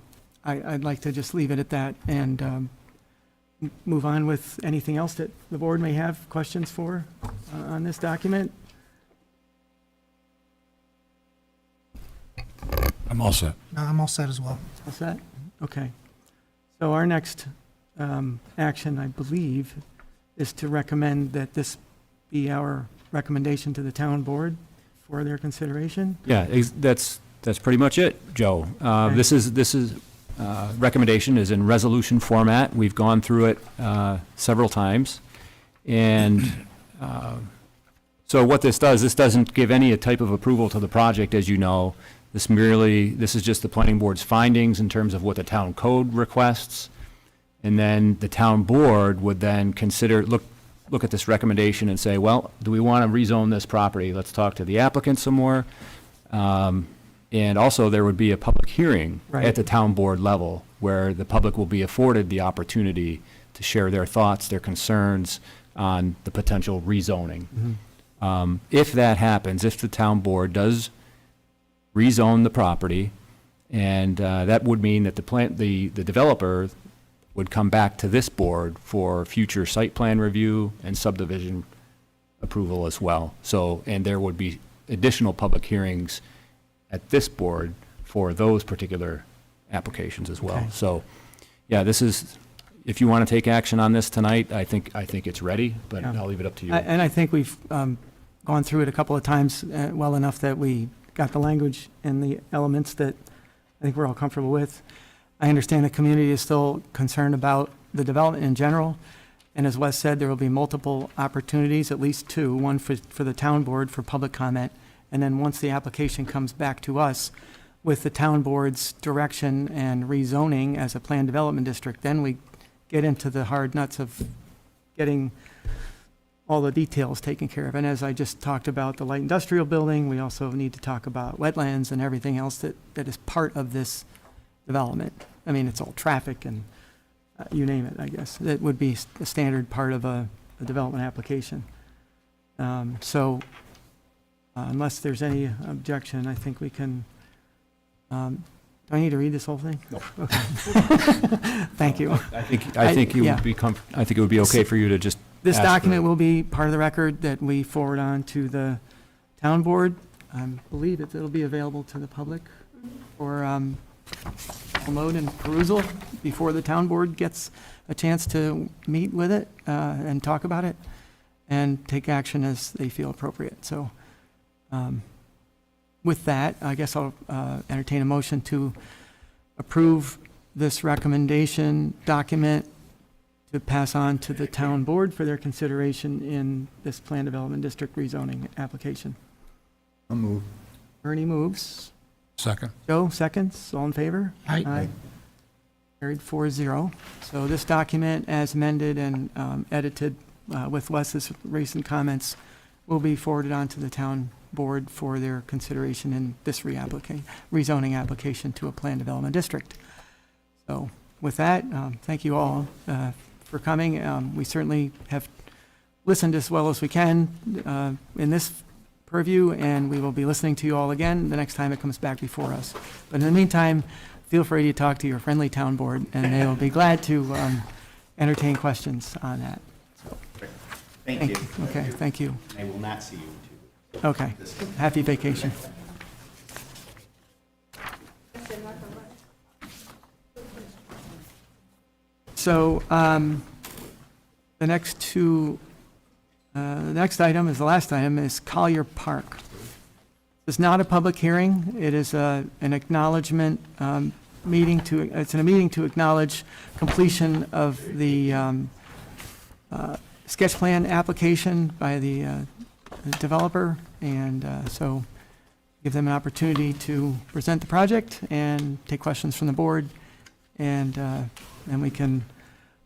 I'd like to just leave it at that and move on with anything else that the board may have questions for on this document. I'm all set. No, I'm all set as well. All set? Okay. So our next action, I believe, is to recommend that this be our recommendation to the town board for their consideration. Yeah, that's pretty much it, Joe. Okay. This is, recommendation is in resolution format. We've gone through it several times. And so what this does, this doesn't give any type of approval to the project, as you know. This is just the planning board's findings in terms of what the town code requests. And then the town board would then consider, look at this recommendation and say, well, do we want to rezone this property? Let's talk to the applicant some more. And also, there would be a public hearing Right. at the town board level where the public will be afforded the opportunity to share their thoughts, their concerns on the potential rezoning. If that happens, if the town board does rezone the property, and that would mean that the developer would come back to this board for future site plan review and subdivision approval as well. So, and there would be additional public hearings at this board for those particular applications as well. Okay. So, yeah, this is, if you want to take action on this tonight, I think it's ready, but Yeah. I'll leave it up to you. And I think we've gone through it a couple of times well enough that we got the language and the elements that I think we're all comfortable with. I understand the community is still concerned about the development in general, and as Wes said, there will be multiple opportunities, at least two, one for the town board for public comment, and then once the application comes back to us with the town board's direction and rezoning as a planned development district, then we get into the hard nuts of getting all the details taken care of. And as I just talked about the light industrial building, we also need to talk about wetlands and everything else that is part of this development. I mean, it's all traffic and you name it, I guess. That would be a standard part of a development application. So unless there's any objection, I think we can, do I need to read this whole thing? No. Okay. Thank you. I think you yeah. would be I think it would be okay for you to just This ask for- document will be part of the record that we forward on to the town board. I believe it'll be available to the public for download and perusal before the town board gets a chance to meet with it and talk about it and take action as they feel appropriate. So with that, I guess I'll entertain a motion to approve this recommendation document to pass on to the town board for their consideration in this Plan Development District rezoning application. I'll move. Ernie moves. Second. Joe, seconds. All in favor? Aye. Carried 4-0. So this document, as amended and edited with Wes's recent comments, will be forwarded on to the town board for their consideration in this rezoning application to a Plan Development District. So with that, thank you all for coming. We certainly have listened as well as we can in this purview, and we will be listening to you all again the next time it comes back before us. But in the meantime, feel free to talk to your friendly town board, and they will be glad to entertain questions on that. Thank you. Okay, thank you. I will not see you in 2 weeks. Okay, happy vacation. So the next item is the last item, is Collier Park. It's not a public hearing. It is an acknowledgement meeting it's a meeting to acknowledge completion of the sketch plan application by the developer, and so give them an opportunity to present the project and take questions from the board, and we can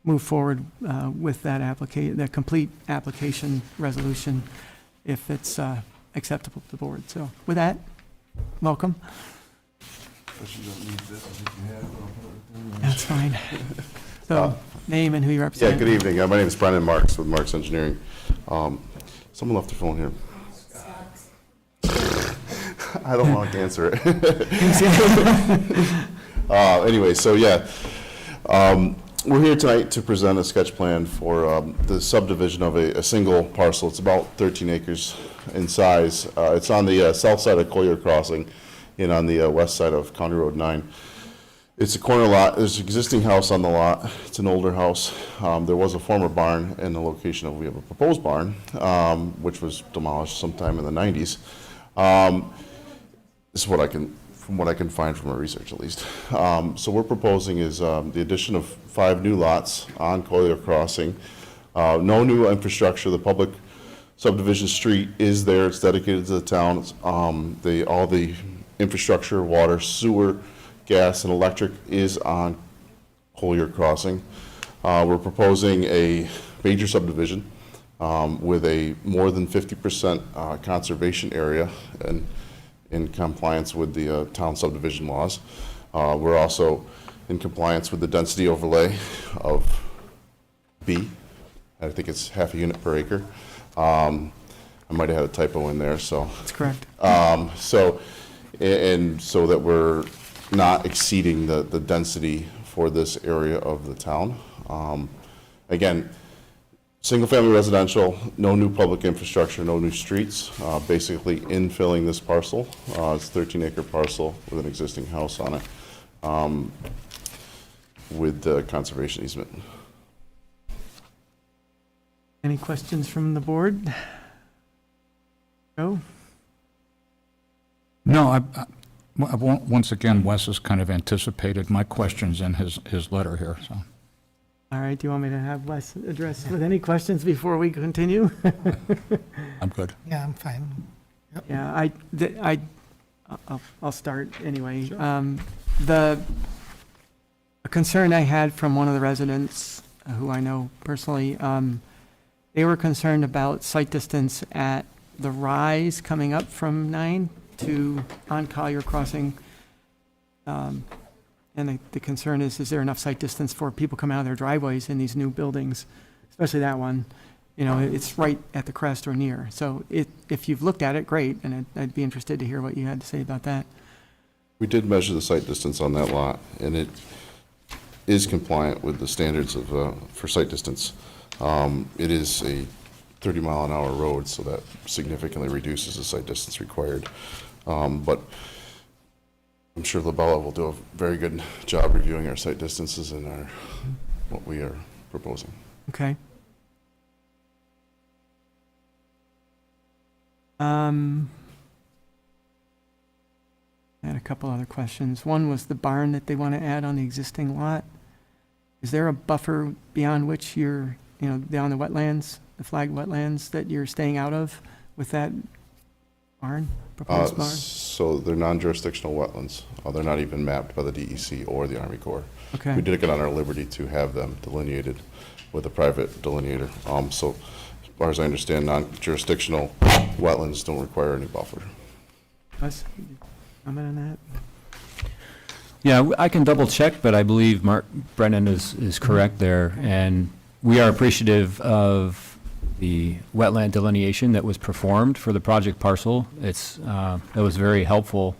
move forward with that the complete application resolution if it's acceptable to the board. So with that, welcome. That's fine. So, name and who you Yeah, represent. good evening. My name is Brendan Marks with Marks Engineering. Someone left their phone here. I don't want to answer it. Anyway, so yeah, we're here tonight to present a sketch plan for the subdivision of a single parcel. It's about 13 acres in size. It's on the south side of Collier Crossing and on the west side of County Road 9. It's a corner lot. There's an existing house on the lot. It's an older house. There was a former barn in the location of, we have a proposed barn, which was demolished sometime in the 90s. This is what I can, from what I can find from my research at least. So we're proposing is the addition of 5 new lots on Collier Crossing. No new infrastructure. The public subdivision street is there. It's dedicated to the town. It's, all the infrastructure, water, sewer, gas, and electric is on Collier Crossing. We're proposing a major subdivision with a more than 50% conservation area and in compliance with the town subdivision laws. We're also in compliance with the density overlay of B. I think it's half a unit per acre. I might have had a typo in there, so. That's correct. So that we're not exceeding the density for this area of the town. Again, single-family residential, no new public infrastructure, no new streets, basically infilling this parcel. It's a 13-acre parcel with an existing house on it with the conservation easement. Any questions from the board? Joe? No, once again, Wes has kind of anticipated my questions in his letter here, so. All right, do you want me to have Wes address with any questions before we continue? I'm good. Yeah, I'm fine. Yeah, I'll start anyway. A concern I had from one of the residents, who I know personally, They were concerned about sight distance at the rise coming up from 9 to on Collier Crossing. And the concern is there enough sight distance for people coming out of their driveways in these new buildings, especially that one? You know, it's right at the crest or near. So if you've looked at it, great, and I'd be interested to hear what you had to say about that. We did measure the site distance on that lot, and it is compliant with the standards of, for site distance. It is a 30-mile-an-hour road, so that significantly reduces the site distance required. But I'm sure Labella will do a very good job reviewing our site distances and what we are proposing. Okay. I had a couple other questions. One was the barn that they want to add on the existing lot. Is there a buffer beyond which you're, down the wetlands, the flagged wetlands, that you're staying out of with that barn, proposed barn? So they're non-jurisdictional wetlands. They're not even mapped by the DEC or the Army Corps. Okay. We did get on our liberty to have them delineated with a private delineator. So as far as I understand, non-jurisdictional wetlands don't require any buffer. Wes, comment on that? Yeah, I can double check, but I believe Mark Brennan is correct there. And we are appreciative of the wetland delineation that was performed for the project parcel. It was very helpful,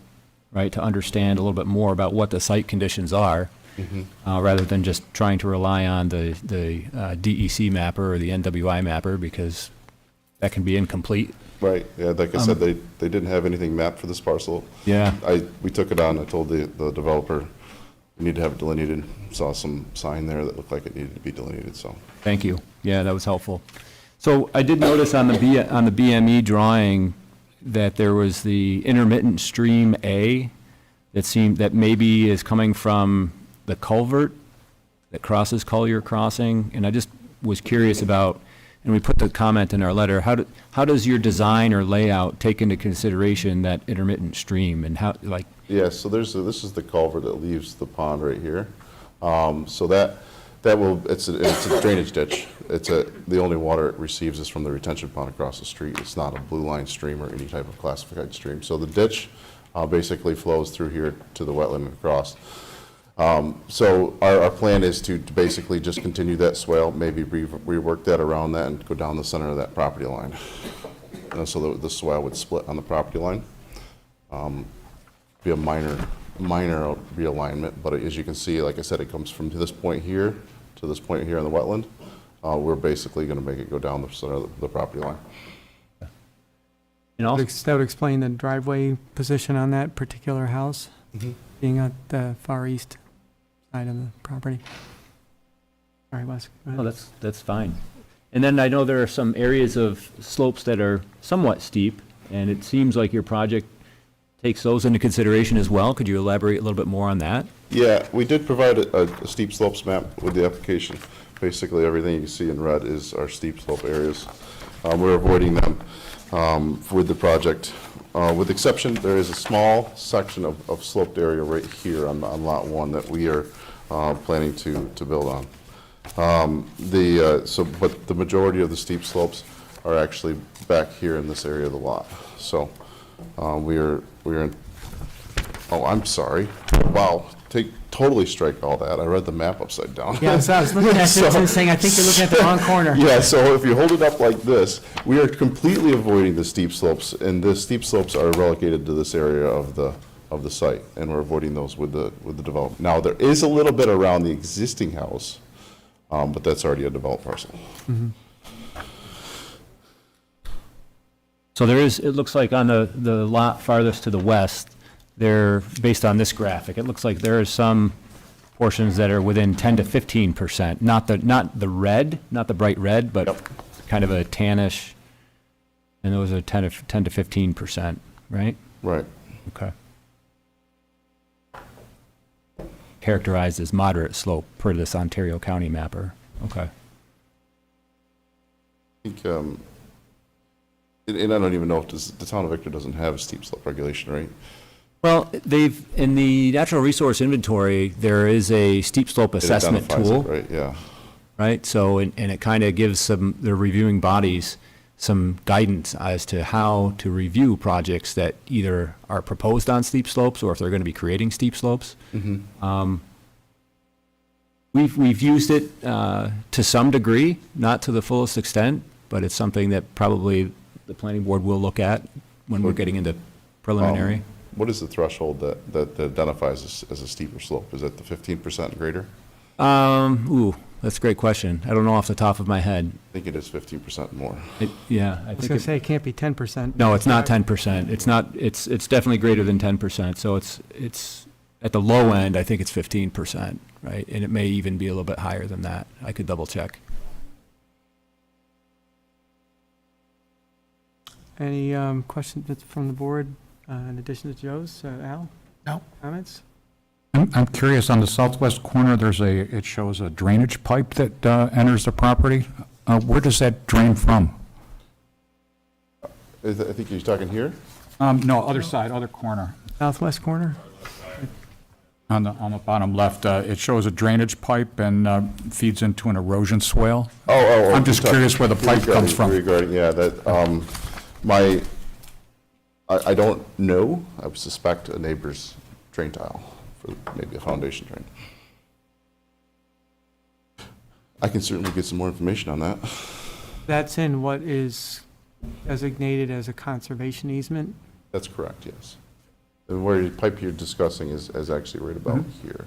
right, to understand a little bit more about what the site conditions are, rather than just trying to rely on the DEC mapper or the NWI mapper, because that can be incomplete. Right, yeah, like I said, they didn't have anything mapped for this parcel. Yeah. We took it on, I told the developer, we need to have it delineated. Saw some sign there that looked like it needed to be delineated, so. Thank you. Yeah, that was helpful. So I did notice on the BME drawing that there was the intermittent stream A that maybe is coming from the culvert that crosses Collier Crossing. And I just was curious about, and we put the comment in our letter, how does your design or layout take into consideration that intermittent stream, and how, like? Yeah, so this is the culvert that leaves the pond right here. So it's a drainage ditch. The only water it receives is from the retention pond across the street. It's not a blue line stream or any type of classified stream. So the ditch basically flows through here to the wetland and across. So our plan is to basically just continue that swale, maybe rework that around that and go down the center of that property line. So the swale would split on the property line. Be a minor realignment, but as you can see, like I said, it comes from this point here to this point here in the wetland. We're basically going to make it go down the center of the property line. And also, That would explain the driveway position on that particular house, being at the far east side of the property. Sorry, Wes. Go ahead. oh, that's fine. And then I know there are some areas of slopes that are somewhat steep, and it seems like your project takes those into consideration as well. Could you elaborate a little bit more on that? Yeah, we did provide a steep slopes map with the application. Basically, everything you see in red is our steep slope areas. We're avoiding them with the project. With exception, there is a small section of sloped area right here on lot 1 that we are planning to build on. But the majority of the steep slopes are actually back here in this area of the lot. So we're in, oh, I'm sorry. Wow, totally strike all that. I read the map upside down. Yeah, so I was looking at it and saying, I think you're looking at the wrong corner. Yeah, so if you hold it up like this, we are completely avoiding the steep slopes, and the steep slopes are relegated to this area of the site, and we're avoiding those with the development. Now, there is a little bit around the existing house, but that's already a developed parcel. So there is, it looks like on the lot farthest to the west, there, based on this graphic, it looks like there are some portions that are within 10 to 15%, not the red, not the bright red, but kind of a tannish, and those are 10 to 15%, right? Right. Okay. Characterized as moderate slope per this Ontario County mapper. Okay. I think, and I don't even know if the town of Victor doesn't have a steep slope regulation, right? Well, in the natural resource inventory, there is a steep slope It assessment identifies it, tool. right, yeah. right? So, and it kind of gives the reviewing bodies some guidance as to how to review projects that either are proposed on steep slopes or if they're going to be creating steep slopes. We've used it to some degree, not to the fullest extent, but it's something that probably the planning board will look at when we're getting into preliminary. What is the threshold that identifies as a steeper slope? Is it the 15% and greater? That's a great question. I don't know off the top of my head. I think it is 15% more. Yeah, I I was think gonna say, it can't be 10%. no, it's not 10%. It's not, it's definitely greater than 10%. So it's at the low end, I think it's 15%, right? And it may even be a little bit higher than that. I could double check. Any questions from the board in addition to Joe's? Al? No. Comments? I'm curious, on the southwest corner, it shows a drainage pipe that enters the property. Where does that drain from? I think you're talking here? No, other side, other corner. Southwest corner? On the bottom left, it shows a drainage pipe and feeds into an erosion swale. Oh. I'm just curious where the pipe comes from. Regarding, yeah, that, I don't know. I would suspect a neighbor's drain tile for maybe a foundation drain. I can certainly get some more information on that. That's in what is designated as a conservation easement? That's correct, yes. And where the pipe you're discussing is actually right about here.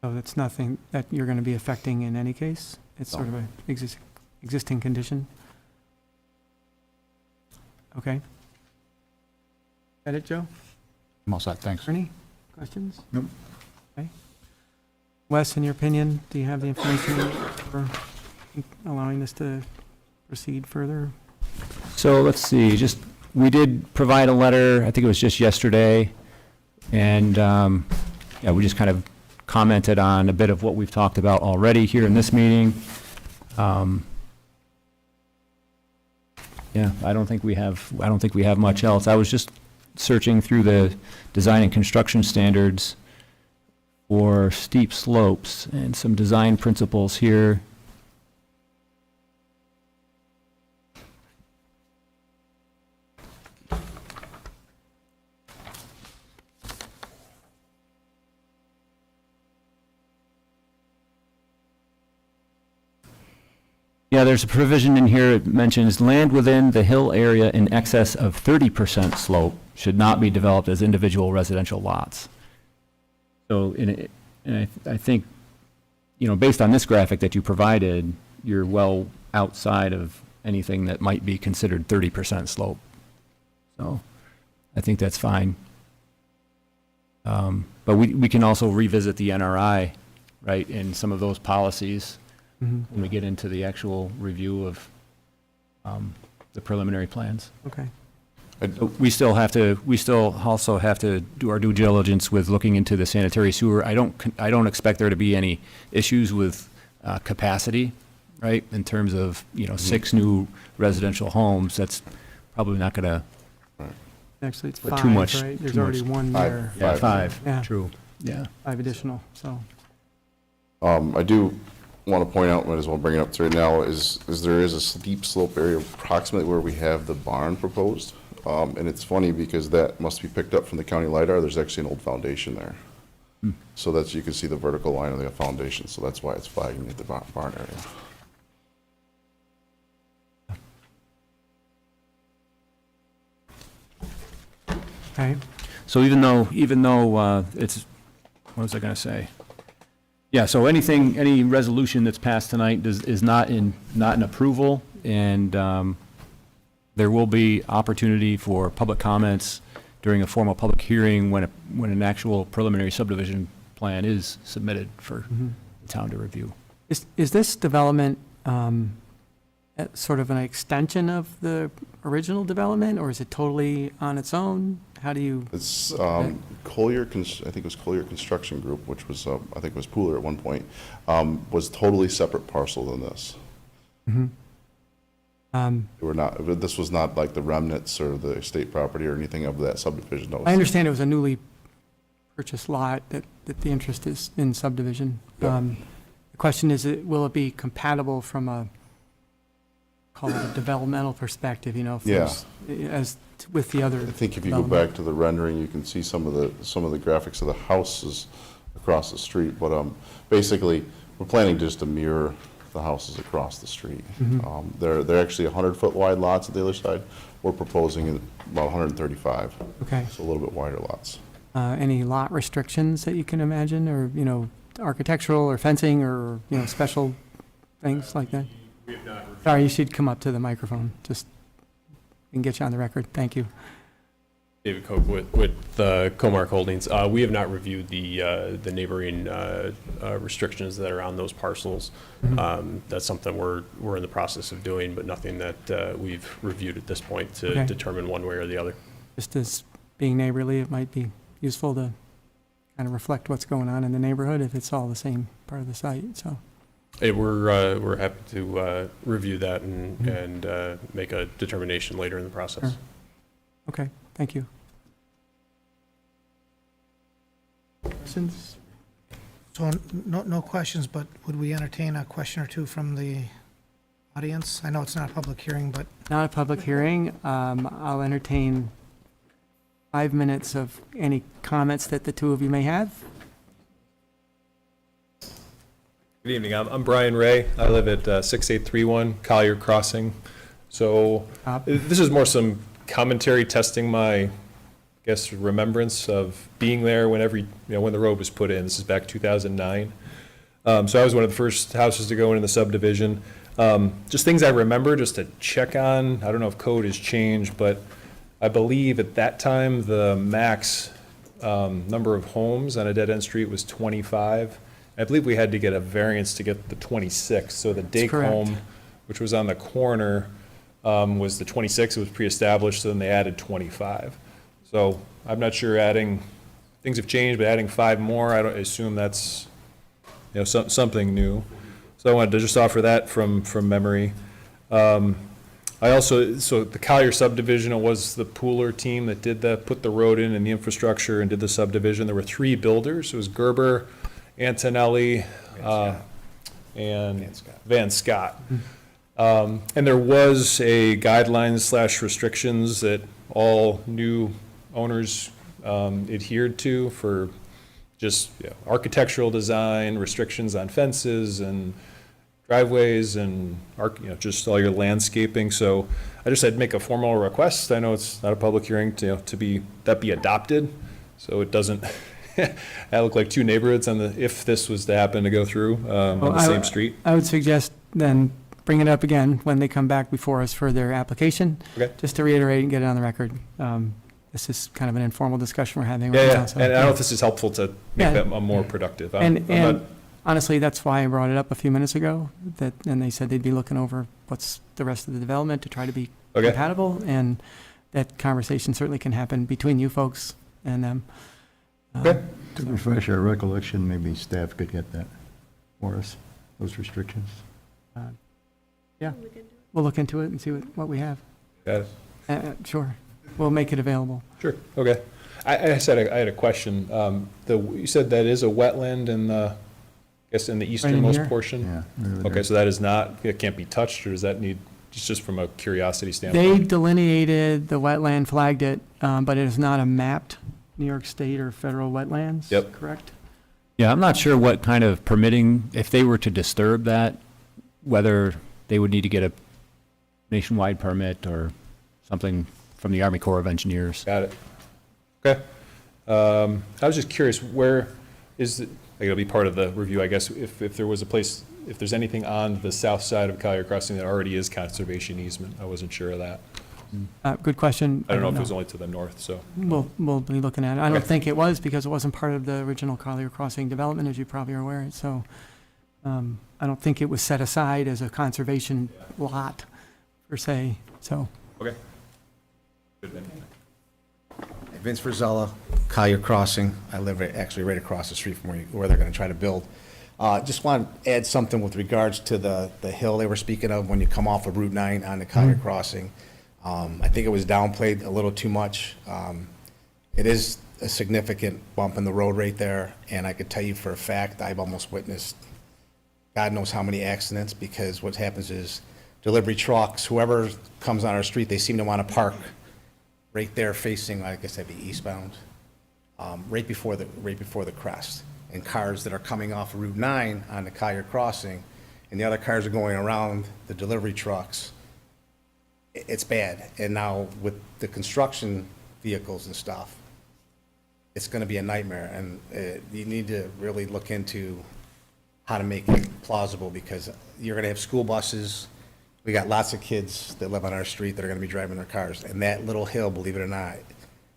So that's nothing that you're going to be affecting in any case? It's sort of a existing condition? Okay. Got it, Joe? I'm all set, thanks. Ernie, questions? Nope. Okay. Wes, in your opinion, do you have the information for allowing this to proceed further? So let's see, we did provide a letter, I think it was just yesterday, and, yeah, we just kind of commented on a bit of what we've talked about already here in this meeting. Yeah, I don't think we have much else. I was just searching through the design and construction standards for steep slopes and some design principles here. Yeah, there's a provision in here, it mentions land within the hill area in excess of 30% slope should not be developed as individual residential lots. So, I think, based on this graphic that you provided, you're well outside of anything that might be considered 30% slope. So, I think that's fine. But we can also revisit the NRI, right, in some of those policies when we get into the actual review of the preliminary plans. Okay. But we still also have to do our due diligence with looking into the sanitary sewer. I don't expect there to be any issues with capacity, right? In terms of, 6 new residential homes, that's probably not gonna, Actually, it's But 5, too much- right? There's too already much- one there. yeah, 5, Yeah. true, yeah. 5 additional, so. I do want to point out, might as well bring it up to right now, is there is a steep slope area approximately where we have the barn proposed. And it's funny because that must be picked up from the county LiDAR. There's actually an old foundation there. So that's, you can see the vertical line of the foundation, so that's why it's flagging at the barn area. Okay. So even though it's, what was I gonna say? Yeah, so any resolution that's passed tonight is not an approval, and there will be opportunity for public comments during a formal public hearing when an actual preliminary subdivision plan is submitted for the town to review. Is this development sort of an extension of the original development, or is it totally on its own? How do you? It's Collier, I think it was Collier Construction Group, which was, I think it was Pooler at one point, was totally separate parcel than this. This was not like the remnants or the estate property or anything of that subdivision. No, I understand it was a newly purchase lot that the interest is in subdivision. Yeah. The question is, will it be compatible from a, call it a developmental perspective, you know? if Yeah. there's- As with the other. I think if you go development. back to the rendering, you can see some of the graphics of the houses across the street, but basically, we're planning just to mirror the houses across the street. They're actually 100-foot wide lots at the other side. We're proposing about 135, Okay. so a little bit wider lots. Any lot restrictions that you can imagine, or, you know, architectural or fencing or, you know, special things like that? Sorry, you should come up to the microphone, just, we can get you on the record. Thank you. David Koch with Comark Holdings. We have not reviewed the neighboring restrictions that are on those parcels. That's something we're in the process of doing, but nothing that we've reviewed at this point to Okay. determine one way or the other. Just as being neighborly, it might be useful to kind of reflect what's going on in the neighborhood if it's all the same part of the site, so. Hey, we're happy to review that and make a determination later in the process. Sure. Okay, thank you. Questions? So no questions, but would we entertain a question or two from the audience? I know it's not a public hearing, but Not a public hearing. I'll entertain 5 minutes of any comments that the two of you may have. Good evening. I'm Brian Ray. I live at 6831 Collier Crossing. So this is more some commentary testing my, I guess, remembrance of being there when the road was put in. This is back 2009. So I was one of the first houses to go into the subdivision. Just things I remember just to check on. I don't know if code has changed, but I believe at that time the max number of homes on a dead-end street was 25. I believe we had to get a variance to get the 26. So the Dake correct. home, which was on the corner, was the 26. It was pre-established, so then they added 25. So I'm not sure things have changed, but adding 5 more, I assume that's, something new. So I wanted to just offer that from memory. So the Collier subdivision, it was the Pooler team that put the road in and the infrastructure and did the subdivision. There were 3 builders. It was Gerber, Antonelli, and Van Scott. And there was a guidelines/restrictions that all new owners adhered to for just architectural design, restrictions on fences and driveways and just all your landscaping. So I just had to make a formal request. I know it's not a public hearing to be adopted, so it doesn't look like 2 neighborhoods if this was to happen to go through on the same street. I would suggest then bring it up again when they come back before us for their application. Okay. Just to reiterate and get it on the record. This is kind of an informal discussion we're having right Yeah, now. yeah. so- And I don't know if this is helpful to make Yeah. that more productive. And honestly, that's why I brought it up a few minutes ago, and they said they'd be looking over what's the rest of the development to try to be Okay. compatible, and that conversation certainly can happen between you folks and them. Okay. To refresh our recollection, maybe staff could get that for us, those restrictions. Yeah, we'll look into it and see what we have. Got it. Sure, we'll make it available. Sure, okay. I had a question. You said that is a wetland in the easternmost here? portion? Yeah. really Okay, good. so that is not, it can't be touched, or does that need, just from a curiosity They standpoint? delineated the wetland, flagged it, but it is not a mapped New York State or federal wetlands. Yep. Correct? Yeah, I'm not sure what kind of permitting, if they were to disturb that, whether they would need to get a nationwide permit or something from the Army Corps of Engineers. Got it. Okay. I was just curious, where is it, it'll be part of the review, I guess, if there was a place, if there's anything on the south side of Collier Crossing that already is conservation easement. I wasn't sure of that. Good question. I don't know if it was only to the north, so. We'll be looking at it. I don't Okay. think it was, because it wasn't part of the original Collier Crossing development, as you probably are aware. So I don't think it was set aside as a conservation lot, per se, so. Okay. Vince Frizella, Collier Crossing. I live actually right across the street from where they're going to try to build. Just want to add something with regards to the hill they were speaking of when you come off of Route 9 on the Collier Crossing. I think it was downplayed a little too much. It is a significant bump in the road right there, and I could tell you for a fact, I've almost witnessed God knows how many accidents, because what happens is delivery trucks, whoever comes on our street, they seem to want to park right there facing, I guess that'd be eastbound, right before the crest. And cars that are coming off Route 9 on the Collier Crossing, and the other cars are going around the delivery trucks. It's bad. And now with the construction vehicles and stuff, it's going to be a nightmare. And you need to really look into how to make it plausible, because you're going to have school buses. We got lots of kids that live on our street that are going to be driving their cars. And that little hill, believe it or not,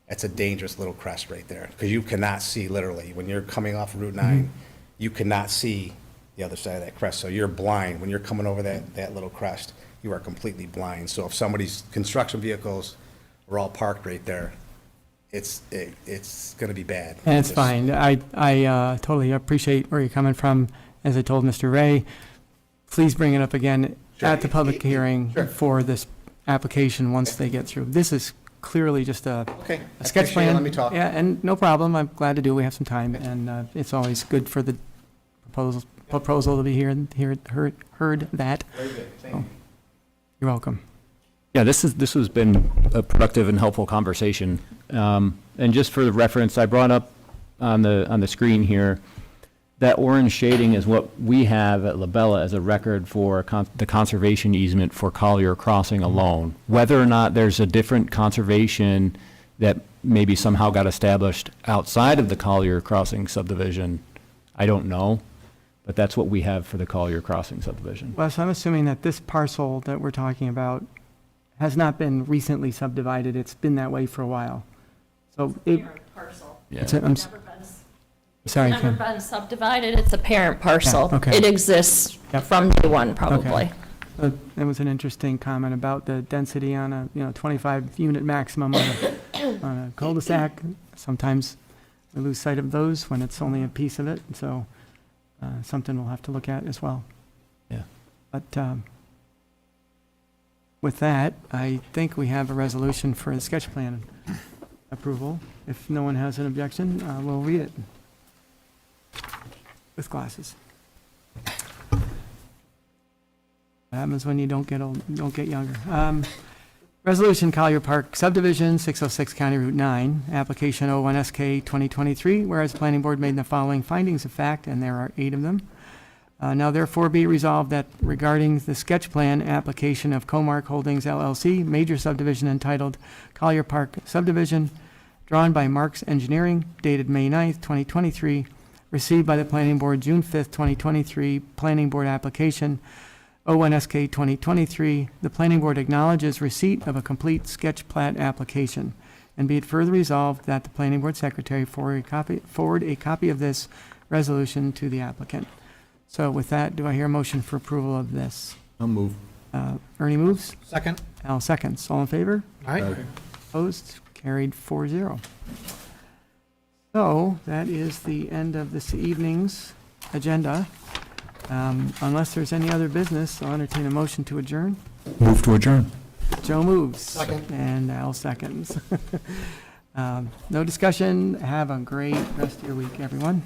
that's a dangerous little crest right there, because you cannot see, literally, when you're coming off Route 9, you cannot see the other side of that crest. So you're blind. When you're coming over that little crest, you are completely blind. So if somebody's construction vehicles are all parked right there, it's going to be bad. And it's Just- fine. I totally appreciate where you're coming from. As I told Mr. Ray, please bring it up again at the public hearing for this application once they get through. This is clearly just a Okay. a sketch Appreciate it. plan. Let me talk. Yeah, and no problem. I'm glad to do. We have some time, and it's always good for the proposal to be heard that. Very good. Thank Oh. you. You're welcome. Yeah, this has been a productive and helpful conversation. And just for the reference, I brought up on the screen here, that orange shading is what we have at Labella as a record for the conservation easement for Collier Crossing alone. Whether or not there's a different conservation that maybe somehow got established outside of the Collier Crossing subdivision, I don't know. But that's what we have for the Collier Crossing subdivision. Wes, I'm assuming that this parcel that we're talking about has not been recently subdivided. It's been that way for a while. So it, Parcel. it's a- I'm s- sorry, Never Kim. been subdivided, it's a parent parcel. Yeah, okay. It exists Yep. from day one, probably. There was an interesting comment about the density on a, 25 unit maximum on a cul-de-sac. Sometimes we lose sight of those when it's only a piece of it, so something we'll have to look at as well. Yeah. But with that, I think we have a resolution for the sketch plan approval. If no one has an objection, we'll read it with glasses. What happens when you don't get old, don't get younger? Resolution Collier Park Subdivision, 606 County Route 9, application 01SK 2023, whereas the planning board made the following findings of fact, and there are 8 of them. Now therefore be resolved that regarding the sketch plan application of Comark Holdings LLC, major subdivision entitled Collier Park Subdivision, drawn by Marks Engineering, dated May 9th, 2023, received by the planning board June 5th, 2023, planning board application 01SK 2023, the planning board acknowledges receipt of a complete sketch plat application. And be it further resolved that the planning board secretary forward a copy of this resolution to the applicant. So with that, do I hear a motion for approval of this? I'll move. Ernie moves, Second? Al seconds. All in favor? All right. Opposed? Carried 4-0. So that is the end of this evening's agenda. Unless there's any other business, I'll entertain a motion to adjourn. Move to adjourn. Joe moves. Second. And Al seconds. No discussion. Have a great rest of your week, everyone.